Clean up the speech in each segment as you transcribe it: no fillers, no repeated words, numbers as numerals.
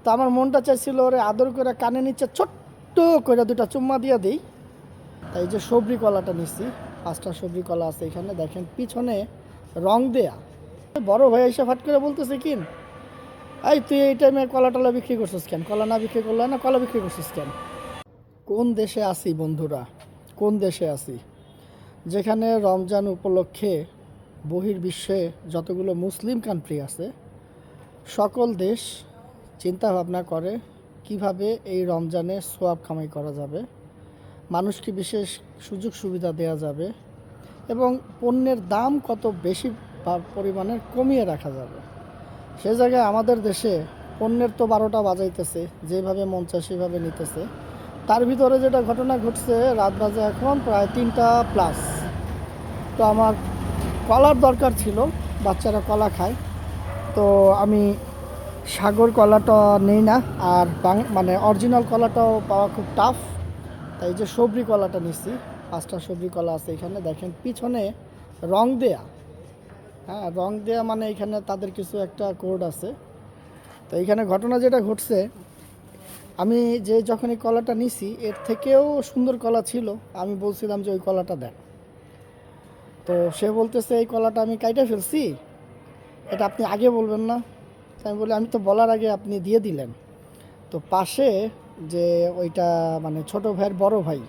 তো আমার মনটা চাইছিল ওরে আদর করে কানে নিচে ছোট্ট করে দুটা চুম্মা দিয়ে দিই। তাই যে সবরি কলাটা নিচ্ছি, 5টা সবরি কলা আছে এখানে, দেখেন পিছনে রং দেয়া। বড় ভাই এসে ফাট করে বলতেছে কি, এই তুই এই টাইমে কলা টলা বিক্রি করছিস কেন? কলা না বিক্রি করলে না, কলা বিক্রি করছিস কেন? কোন দেশে আছি বন্ধুরা, কোন দেশে আছি যেখানে রমজান উপলক্ষে বহির্বিশ্বে যতগুলো মুসলিম কান্ট্রি আছে সকল দেশ চিন্তা ভাবনা করে কিভাবে এই রমজানে সোয়াব কামাই করা যাবে, মানুষকে বিশেষ সুযোগ সুবিধা দেওয়া যাবে এবং পণ্যের দাম কত বেশি পরিমাণে কমিয়ে রাখা যাবে। সে জায়গায় আমাদের দেশে পণ্যের তো 12টা বাজাইতেছে, যেভাবে মন চায় সেভাবে নিতেছে। তার ভিতরে যেটা ঘটনা ঘটছে, রাত বাজে এখন প্রায় 3টা প্লাস। তো আমার কলার দরকার ছিল, বাচ্চারা কলা খায়, তো আমি সাগর কলাটা নেই না, আর মানে অরিজিনাল কলাটাও পাওয়া খুব টাফ। তাই যে সবরি কলাটা নিচ্ছি, 5টা সবরি কলা আছে এখানে, দেখেন পিছনে রং দেয়া। হ্যাঁ, রং দেয়া মানে এখানে তাদের কিছু একটা কোড আছে। তো এখানে ঘটনা যেটা ঘটছে, আমি যখন এই কলাটা নিছি এর থেকেও সুন্দর কলা ছিল, আমি বলছিলাম যে ওই কলাটা দেন। তো সে বলতেছে এই কলাটা আমি কাইটা ফেলছি, এটা আপনি আগে বলবেন না? আমি বলি আমি তো বলার আগে আপনি দিয়ে দিলেন। তো পাশে যে ওইটা মানে ছোট ভাইয়ের বড় ভাই,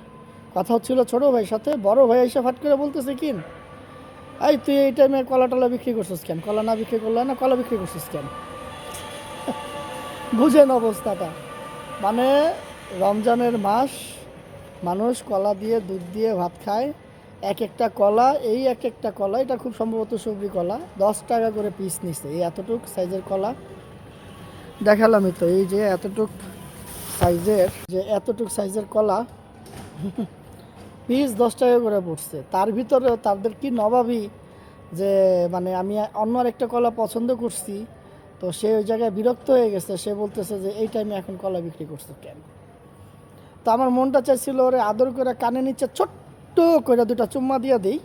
কথা হচ্ছিল ছোট ভাইয়ের সাথে, বড় ভাই এসে ফাট করে বলতেছে কি, এই তুই এই টাইমে কলা টলা বিক্রি করছিস কেন? কলা না বিক্রি করলে না, কলা বিক্রি করছিস কেন? বুঝেন অবস্থাটা। মানে রমজানের মাস, মানুষ কলা দিয়ে দুধ দিয়ে ভাত খায়, এক একটা কলা, এই এক একটা কলা, এটা খুব সম্ভবত সবজি কলা, 10 টাকা করে পিস নিচ্ছে। এই এতটুক সাইজের কলা দেখালামই তো, এই যে এতটুক সাইজের কলা পিস 10 টাকা করে পড়ছে। তার ভিতরেও তাদের কি নবাবী যে মানে আমি অন্য আরেকটা কলা পছন্দ করছি, তো সে ওই জায়গায় বিরক্ত হয়ে গেছে, সে বলতেছে যে এই টাইমে এখন কলা বিক্রি করছে কেন? তো আমার মনটা চাইছিল ওরে আদর করে কানে নিচে ছোট্ট করে দুটা চুম্মা দিয়ে দিই,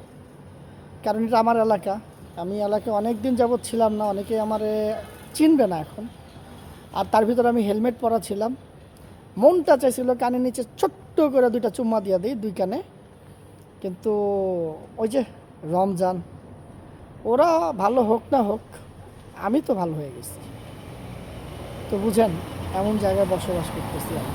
কারণ এটা আমার এলাকা। আমি এলাকায় অনেক দিন যাবৎ ছিলাম না, অনেকে আমারে চিনবে না এখন। আর তার ভিতরে আমি হেলমেট পরা ছিলাম, মনটা চাইছিল কানে নিচে ছোট্ট করে দুইটা চুম্মা দিয়ে দিই, 2 কানে। কিন্তু ওই যে রমজান, ওরা ভালো হোক না হোক, আমি তো ভালো হয়ে গেছি। তো বুঝেন, এমন জায়গায় বসবাস করতেছি আমি।